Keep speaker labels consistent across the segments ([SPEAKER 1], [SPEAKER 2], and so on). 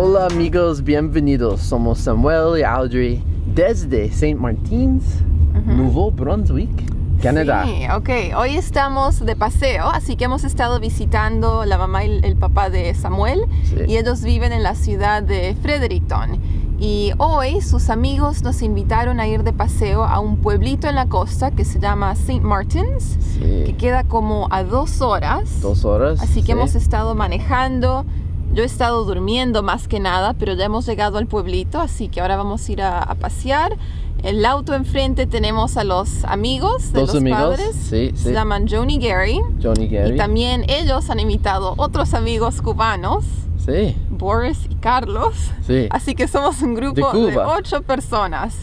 [SPEAKER 1] Hola amigos, bienvenidos. Somos Samuel y Audrey desde St. Martin's, Nouveau-Brunswick, Canadá.
[SPEAKER 2] Sí, ok. Hoy estamos de paseo, así que hemos estado visitando la mamá y el papá de Samuel,
[SPEAKER 1] Sí.
[SPEAKER 2] y ellos viven en la ciudad de Fredericton. Y hoy sus amigos nos invitaron a ir de paseo a un pueblito en la costa que se llama St. Martin's,
[SPEAKER 1] Sí.
[SPEAKER 2] que queda como a 2 horas.
[SPEAKER 1] 2 horas.
[SPEAKER 2] Así que
[SPEAKER 1] sí.
[SPEAKER 2] hemos estado manejando. Yo he estado durmiendo más que nada, pero ya hemos llegado al pueblito, así que ahora vamos a ir a pasear. El auto enfrente tenemos a los amigos de
[SPEAKER 1] Dos
[SPEAKER 2] los
[SPEAKER 1] amigos,
[SPEAKER 2] padres.
[SPEAKER 1] sí, sí.
[SPEAKER 2] Se llaman Johnny y Gary.
[SPEAKER 1] Johnny Gary.
[SPEAKER 2] Y también ellos han invitado otros amigos cubanos,
[SPEAKER 1] Sí,
[SPEAKER 2] Boris y Carlos.
[SPEAKER 1] sí.
[SPEAKER 2] Así que somos un grupo de
[SPEAKER 1] Cuba.
[SPEAKER 2] 8 personas.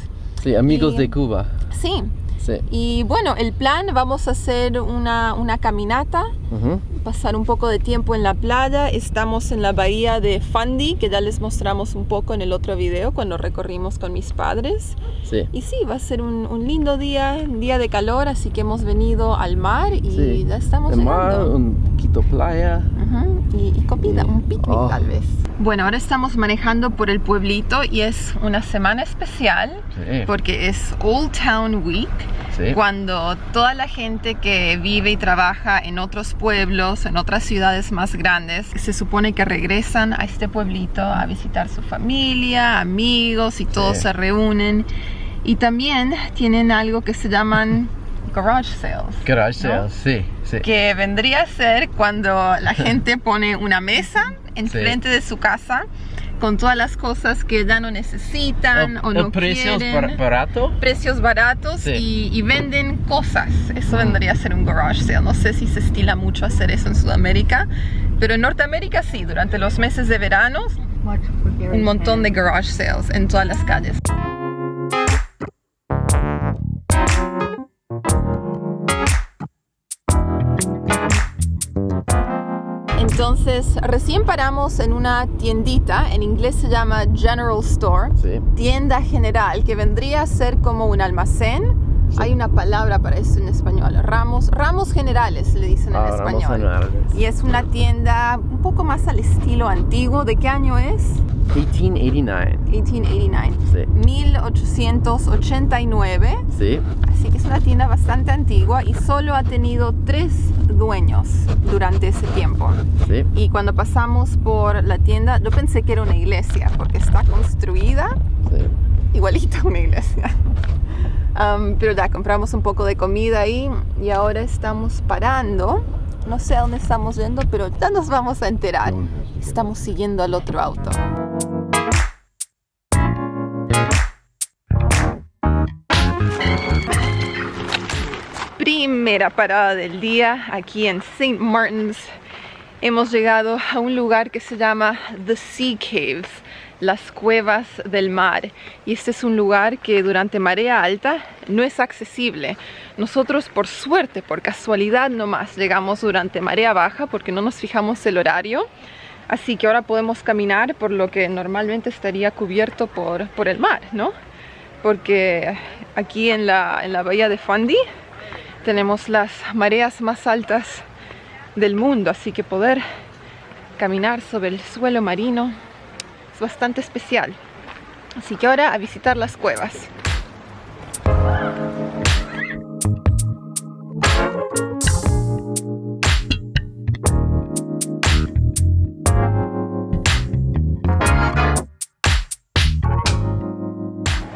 [SPEAKER 1] Sí, amigos
[SPEAKER 2] Y-
[SPEAKER 1] de Cuba.
[SPEAKER 2] Sí.
[SPEAKER 1] Sí.
[SPEAKER 2] Y bueno, el plan, vamos a hacer una caminata,
[SPEAKER 1] Ujú.
[SPEAKER 2] pasar un poco de tiempo en la playa. Estamos en la bahía de Fundy, que ya les mostramos un poco en el otro video cuando recorrimos con mis padres.
[SPEAKER 1] Sí.
[SPEAKER 2] Y sí, va a ser un lindo día, un día de calor, así que hemos venido al mar y
[SPEAKER 1] Sí.
[SPEAKER 2] ya estamos
[SPEAKER 1] El mar,
[SPEAKER 2] llegando.
[SPEAKER 1] un poquito playa.
[SPEAKER 2] Ujú, y comida,
[SPEAKER 1] Sí.
[SPEAKER 2] un picnic
[SPEAKER 1] Oh.
[SPEAKER 2] tal vez. Bueno, ahora estamos manejando por el pueblito y es una semana especial
[SPEAKER 1] Sí.
[SPEAKER 2] porque es Old Town Week.
[SPEAKER 1] Sí.
[SPEAKER 2] Cuando toda la gente que vive y trabaja en otros pueblos, en otras ciudades más grandes, se supone que regresan a este pueblito a visitar su familia, amigos, y todos
[SPEAKER 1] Sí.
[SPEAKER 2] se reúnen. Y también tienen algo que se llaman garage sales,
[SPEAKER 1] Garage
[SPEAKER 2] ¿no?
[SPEAKER 1] sales, sí, sí.
[SPEAKER 2] que vendría a ser cuando la gente pone una mesa enfrente de su casa con todas las cosas que ya no necesitan o no
[SPEAKER 1] precios
[SPEAKER 2] quieren.
[SPEAKER 1] barato.
[SPEAKER 2] Precios baratos
[SPEAKER 1] Sí.
[SPEAKER 2] y venden cosas. Eso vendría a ser un garage sale. No sé si se estila mucho hacer eso en Sudamérica, pero en Norteamérica sí, durante los meses de verano, un montón de garage sales en todas las calles. Entonces, recién paramos en una tiendita, en inglés se llama General Store,
[SPEAKER 1] Sí.
[SPEAKER 2] tienda general, que vendría a ser como un almacén.
[SPEAKER 1] Sí.
[SPEAKER 2] Hay una palabra para eso en español, ramos generales le dicen en
[SPEAKER 1] Ramos
[SPEAKER 2] español.
[SPEAKER 1] generales.
[SPEAKER 2] Y es una tienda un poco más al estilo antiguo. ¿De qué año es?
[SPEAKER 1] 1889.
[SPEAKER 2] 1889.
[SPEAKER 1] Sí.
[SPEAKER 2] 1889.
[SPEAKER 1] Sí.
[SPEAKER 2] Así que es una tienda bastante antigua y solo ha tenido 3 dueños durante ese tiempo.
[SPEAKER 1] Sí.
[SPEAKER 2] Y cuando pasamos por la tienda, yo pensé que era una iglesia porque está construida
[SPEAKER 1] Sí.
[SPEAKER 2] igualita a una iglesia. Pero ya compramos un poco de comida ahí y ahora estamos parando. No sé a dónde estamos yendo, pero ya nos vamos a enterar. Estamos siguiendo al otro auto. Primera parada del día aquí en St. Martin's. Hemos llegado a un lugar que se llama The Sea Caves, las cuevas del mar. Y este es un lugar que durante marea alta no es accesible. Nosotros, por suerte, por casualidad nomás, llegamos durante marea baja porque no nos fijamos el horario. Así que ahora podemos caminar por lo que normalmente estaría cubierto por el mar, ¿no? Porque aquí en la bahía de Fundy tenemos las mareas más altas del mundo, así que poder caminar sobre el suelo marino es bastante especial. Así que ahora a visitar las cuevas.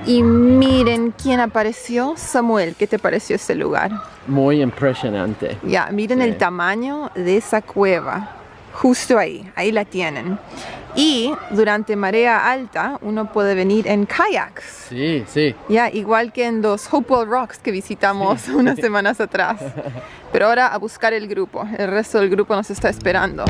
[SPEAKER 2] Y miren quién apareció. Samuel, ¿qué te pareció este lugar?
[SPEAKER 1] Muy impresionante.
[SPEAKER 2] Ya, miren
[SPEAKER 1] Sí.
[SPEAKER 2] el tamaño de esa cueva. Justo ahí la tienen. Y durante marea alta uno puede venir en kayaks.
[SPEAKER 1] Sí, sí.
[SPEAKER 2] Ya, igual que en los Hopewell Rocks que visitamos unas semanas atrás. Pero ahora a buscar el grupo. El resto del grupo nos está esperando.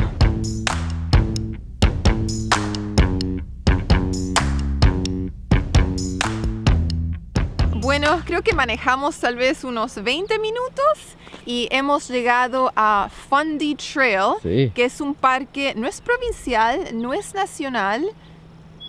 [SPEAKER 2] Bueno, creo que manejamos tal vez unos 20 minutos y hemos llegado a Fundy Trail,
[SPEAKER 1] Sí.
[SPEAKER 2] que es un parque, no es provincial, no es nacional,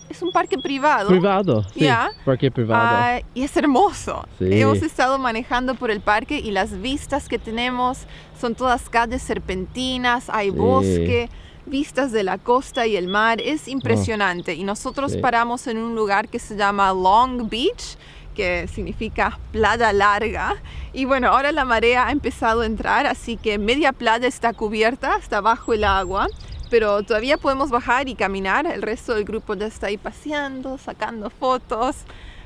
[SPEAKER 2] es un parque privado.
[SPEAKER 1] Privado, sí.
[SPEAKER 2] Ya.
[SPEAKER 1] Parque privado.
[SPEAKER 2] Y es hermoso.
[SPEAKER 1] Sí.
[SPEAKER 2] Hemos estado manejando por el parque y las vistas que tenemos son todas calles serpentinas, hay
[SPEAKER 1] Sí.
[SPEAKER 2] bosque. vistas de la costa y el mar, es impresionante. Y nosotros paramos en un lugar que se llama Long Beach, que significa playa larga. Y bueno, ahora la marea ha empezado a entrar, así que media playa está cubierta, está bajo el agua. Pero todavía podemos bajar y caminar. El resto del grupo ya está ahí paseando, sacando fotos.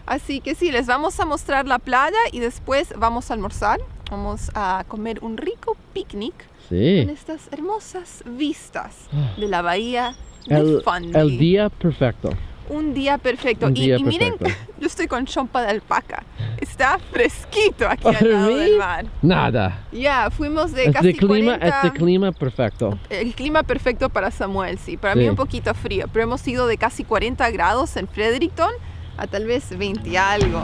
[SPEAKER 2] Así que sí, les vamos a mostrar la playa y después vamos a almorzar. Vamos a comer un rico picnic con estas hermosas vistas de la bahía de Fundy.
[SPEAKER 1] El día perfecto.
[SPEAKER 2] Un día perfecto. Y miren, yo estoy con chompa de alpaca. Está fresquito aquí al lado del mar.
[SPEAKER 1] Nada.
[SPEAKER 2] Ya, fuimos de casi 40...
[SPEAKER 1] Este clima perfecto.
[SPEAKER 2] El clima perfecto para Samuel, sí. Para mí un poquito frío. Pero hemos ido de casi 40 grados en Fredericton a tal vez 20 y algo.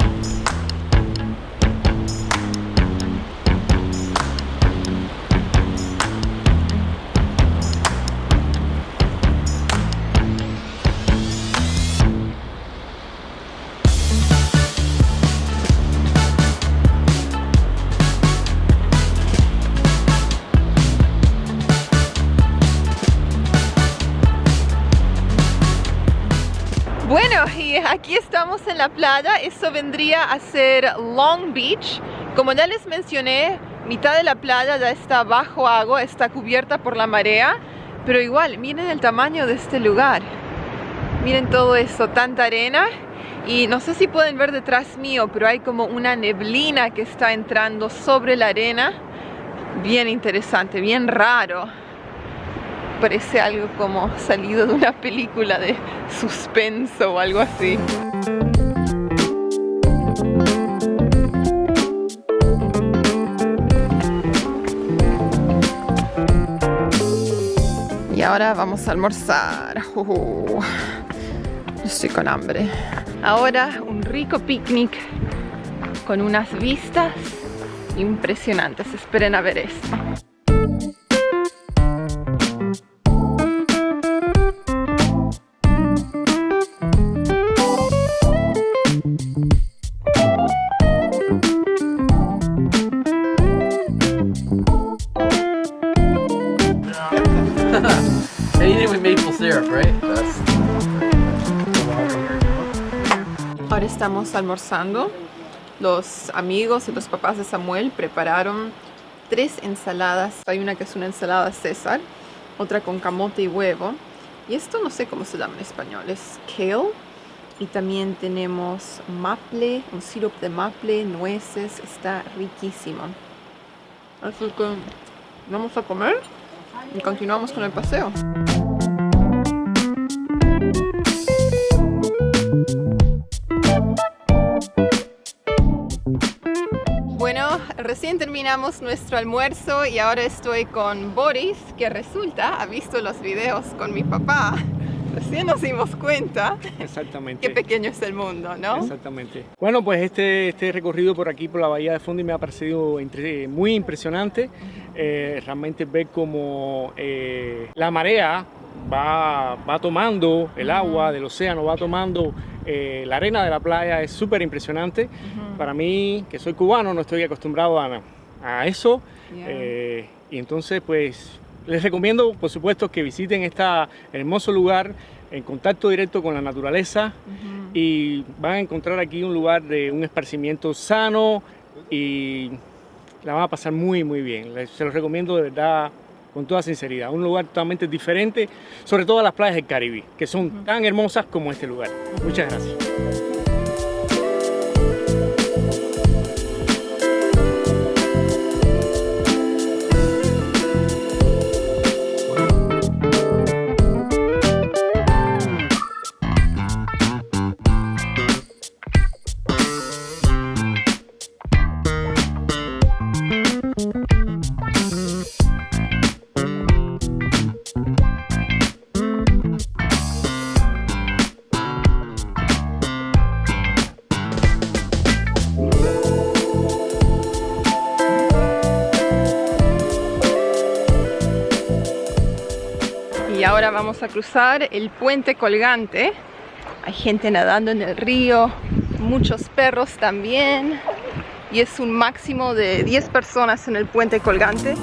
[SPEAKER 2] Bueno, y aquí estamos en la playa. Eso vendría a ser Long Beach. Como ya les mencioné, mitad de la playa ya está bajo agua, está cubierta por la marea. Pero igual, miren el tamaño de este lugar. Miren todo eso, tanta arena. Y no sé si pueden ver detrás mío, pero hay como una neblina que está entrando sobre la arena. Bien interesante, bien raro. Parece algo como salido de una película de suspenso o algo así. Y ahora vamos a almorzar. Estoy con hambre. Ahora un rico picnic con unas vistas impresionantes. Esperen a ver esto.
[SPEAKER 1] Anything with maple syrup, right?
[SPEAKER 2] Ahora estamos almorzando. Los amigos y los papás de Samuel prepararon 3 ensaladas. Hay una que es una ensalada César, otra con camote y huevo. Y esto no sé cómo se llama en español, es kale. Y también tenemos maple, un sirope de maple, nueces, está riquísimo. Así que vamos a comer y continuamos con el paseo. Bueno, recién terminamos nuestro almuerzo y ahora estoy con Boris, que resulta ha visto los videos con mi papá. Recién nos dimos cuenta.
[SPEAKER 3] Exactamente.
[SPEAKER 2] Qué pequeño es el mundo, ¿no?
[SPEAKER 3] Exactamente. Bueno, pues este recorrido por aquí, por la bahía de Fundy, me ha parecido muy impresionante. Realmente ver cómo la marea va tomando el agua del océano, va tomando la arena de la playa, es súper impresionante. Para mí, que soy cubano, no estoy acostumbrado a eso. Y entonces, pues, les recomiendo, por supuesto, que visiten este hermoso lugar en contacto directo con la naturaleza y van a encontrar aquí un lugar de un esparcimiento sano y la van a pasar muy, muy bien. Se los recomiendo de verdad con toda sinceridad. Un lugar totalmente diferente, sobre todo las playas del Caribe, que son tan hermosas como este lugar. Muchas gracias.
[SPEAKER 2] Y ahora vamos a cruzar el puente colgante. Hay gente nadando en el río, muchos perros también. Y es un máximo de 10 personas en el puente colgante.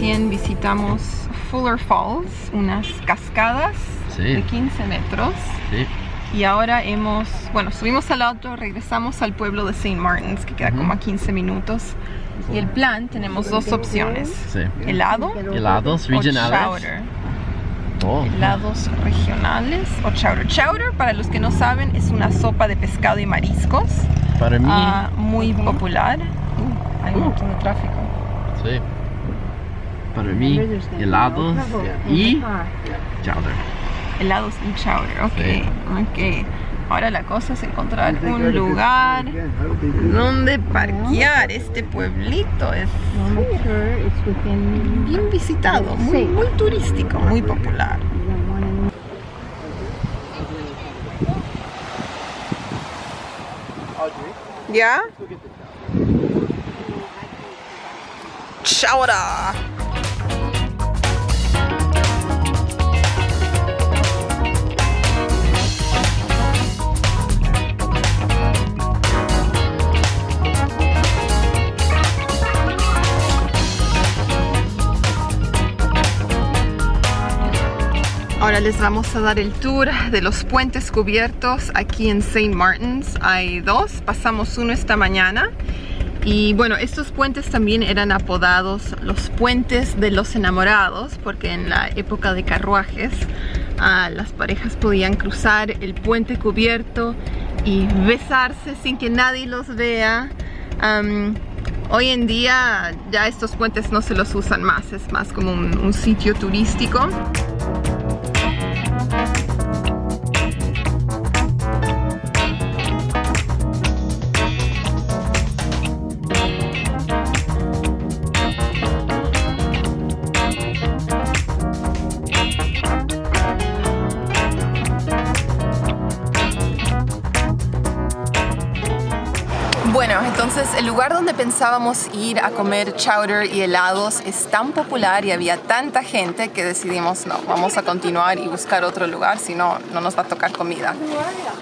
[SPEAKER 2] recién visitamos Fuller Falls, unas cascadas de 15 metros.
[SPEAKER 1] Sí.
[SPEAKER 2] Y ahora subimos al auto, regresamos al pueblo de St. Martins, que queda como a 15 minutos. Y el plan, tenemos dos opciones.
[SPEAKER 1] Sí.
[SPEAKER 2] Helado
[SPEAKER 1] Helados regionales.
[SPEAKER 2] o chowder.
[SPEAKER 1] Oh.
[SPEAKER 2] Helados regionales o chowder. Chowder, para los que no saben, es una sopa de pescado y mariscos.
[SPEAKER 1] Para mí.
[SPEAKER 2] Muy popular. Hay un montón de tráfico.
[SPEAKER 1] Sí. Para mí, helados y chowder.
[SPEAKER 2] Helados y chowder, ok.
[SPEAKER 1] Sí.
[SPEAKER 2] Ok. Ahora la cosa es encontrar un lugar donde parquear. Este pueblito es bien visitado, muy turístico, muy popular. ¿Ya? Chowder. Ahora les vamos a dar el tour de los puentes cubiertos aquí en St. Martins. Hay dos, pasamos uno esta mañana. Y bueno, estos puentes también eran apodados los puentes de los enamorados, porque en la época de carruajes las parejas podían cruzar el puente cubierto y besarse sin que nadie los vea. Hoy en día ya estos puentes no se los usan más, es más como un sitio turístico. Bueno, entonces el lugar donde pensábamos ir a comer chowder y helados es tan popular y había tanta gente que decidimos no, vamos a continuar y buscar otro lugar, si no, no nos va a tocar comida.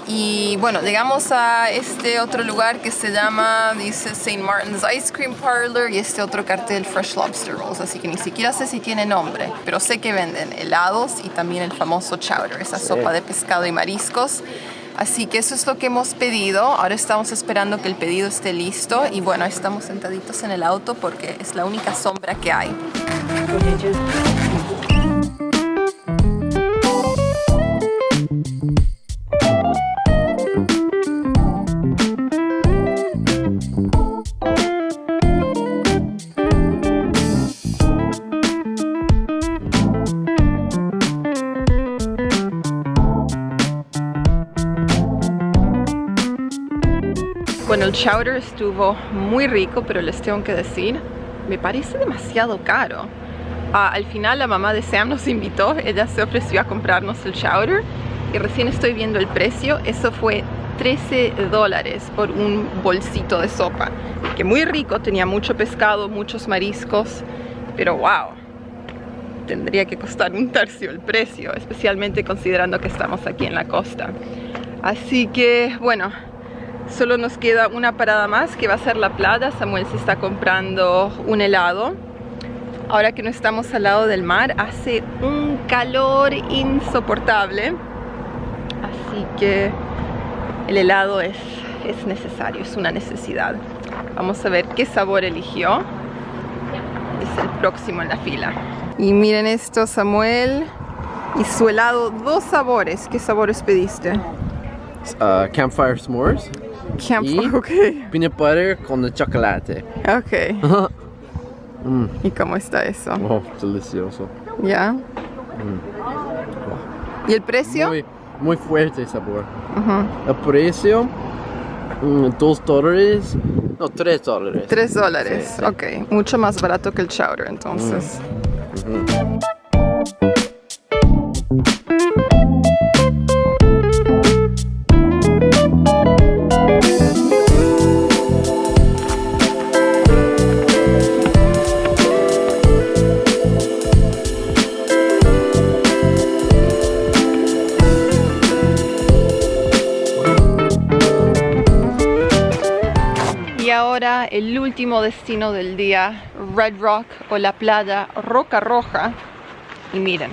[SPEAKER 2] Y bueno, llegamos a este otro lugar que se llama, dice St. Martins Ice Cream Parlor, y este otro cartel Fresh Lobster Rolls, así que ni siquiera sé si tiene nombre, pero sé que venden helados y también el famoso chowder, esa sopa de pescado y mariscos. Así que eso es lo que hemos pedido. Ahora estamos esperando que el pedido esté listo. Y bueno, estamos sentaditos en el auto porque es la única sombra que hay. Bueno, el chowder estuvo muy rico, pero les tengo que decir, me parece demasiado caro. Al final la mamá de Sam nos invitó, ella se ofreció a comprarnos el chowder y recién estoy viendo el precio. Eso fue $13 por un bolsito de sopa, que muy rico, tenía mucho pescado, muchos mariscos, pero wow, tendría que costar un tercio el precio, especialmente considerando que estamos aquí en la costa. Así que bueno, solo nos queda una parada más, que va a ser la playa. Samuel se está comprando un helado. Ahora que no estamos al lado del mar, hace un calor insoportable. Así que el helado es necesario, es una necesidad. Vamos a ver qué sabor eligió. Es el próximo en la fila. Y miren esto, Samuel y su helado, 2 sabores. ¿Qué sabores pediste?
[SPEAKER 1] Campfire s'mores.
[SPEAKER 2] Campfire, ok.
[SPEAKER 1] Peanut butter con el chocolate.
[SPEAKER 2] Ok. ¿Y cómo está eso?
[SPEAKER 1] Oh, delicioso.
[SPEAKER 2] ¿Ya? ¿Y el precio?
[SPEAKER 1] Muy fuerte el sabor. El precio, $2. No, $3.
[SPEAKER 2] $3,
[SPEAKER 1] sí.
[SPEAKER 2] Ok. Mucho más barato que el chowder, entonces. Y ahora el último destino del día, Red Rock o la playa Roca Roja. Y miren,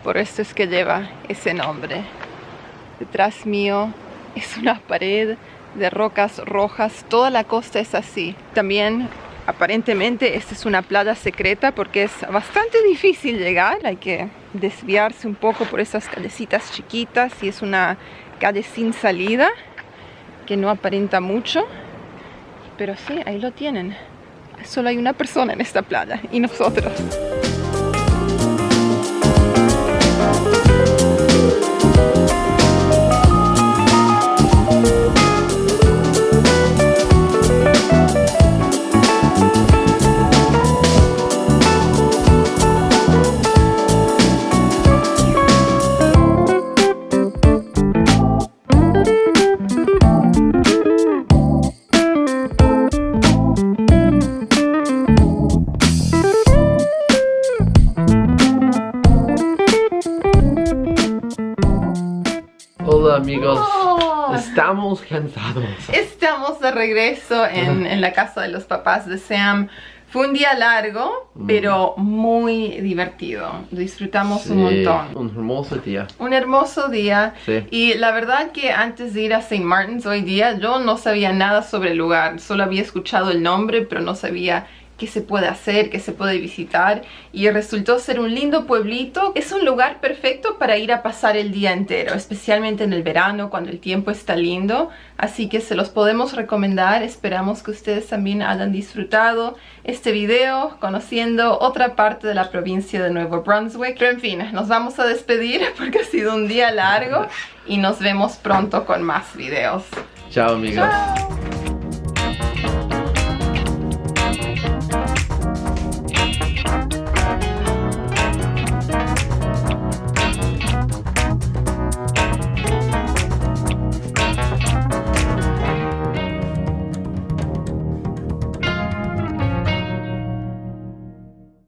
[SPEAKER 2] por esto es que lleva ese nombre. Detrás mío es una pared de rocas rojas, toda la costa es así. También aparentemente esta es una playa secreta porque es bastante difícil llegar, hay que desviarse un poco por esas callecitas chiquitas y es una calle sin salida que no aparenta mucho, pero sí, ahí lo tienen. Solo hay una persona en esta playa y nosotros.
[SPEAKER 1] Hola amigos, estamos cansados.
[SPEAKER 2] Estamos de regreso en la casa de los papás de Sam. Fue un día largo, pero muy divertido. Disfrutamos un montón.
[SPEAKER 1] Un hermoso día.
[SPEAKER 2] Un hermoso día.
[SPEAKER 1] Sí.
[SPEAKER 2] Y la verdad que antes de ir a St. Martin's hoy día, yo no sabía nada sobre el lugar. Solo había escuchado el nombre, pero no sabía qué se puede hacer, qué se puede visitar, y resultó ser un lindo pueblito. Es un lugar perfecto para ir a pasar el día entero, especialmente en el verano cuando el tiempo está lindo, así que se los podemos recomendar. Esperamos que ustedes también hayan disfrutado este video conociendo otra parte de la provincia de Nuevo Brunswick. Pero en fin, nos vamos a despedir porque ha sido un día largo y nos vemos pronto con más videos.
[SPEAKER 1] Chao amigos.
[SPEAKER 2] Chao.